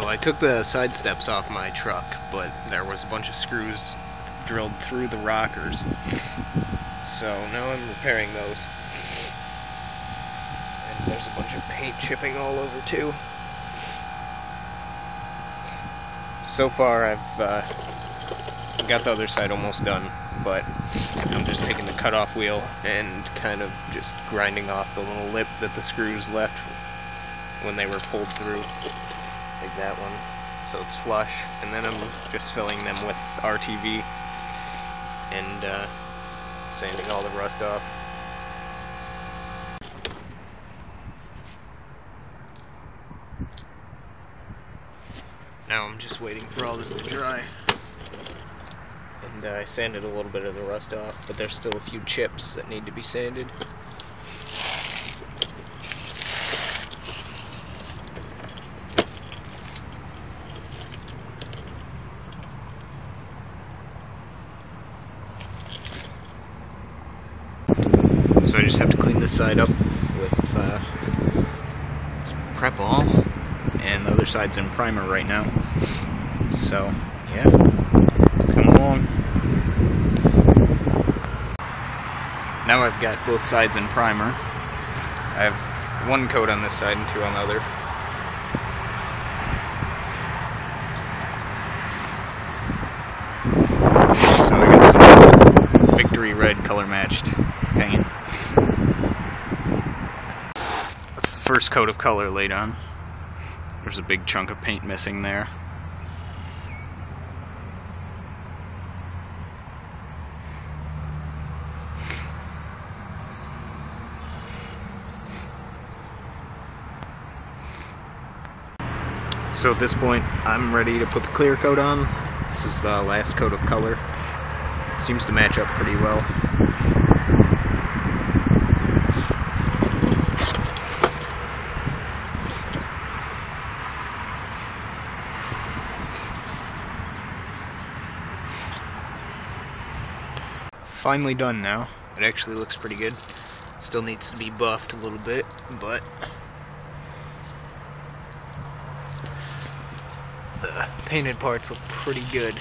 Well, I took the side steps off my truck, but there was a bunch of screws drilled through the rockers. So now I'm repairing those. And there's a bunch of paint chipping all over too. So far I've got the other side almost done, but I'm just taking the cutoff wheel and kind of just grinding off the little lip that the screws left when they were pulled through, like that one, so it's flush, and then I'm just filling them with RTV and sanding all the rust off. Now I'm just waiting for all this to dry. And I sanded a little bit of the rust off, but there's still a few chips that need to be sanded. So I just have to clean this side up with some prep all, and the other side's in primer right now. So yeah, it's coming along. Now I've got both sides in primer. I have one coat on this side and two on the other. So I got some Victory Red color matched paint. That's the first coat of color laid on. There's a big chunk of paint missing there. So at this point, I'm ready to put the clear coat on. This is the last coat of color. It seems to match up pretty well. Finally done now. It actually looks pretty good. Still needs to be buffed a little bit, but the painted parts look pretty good.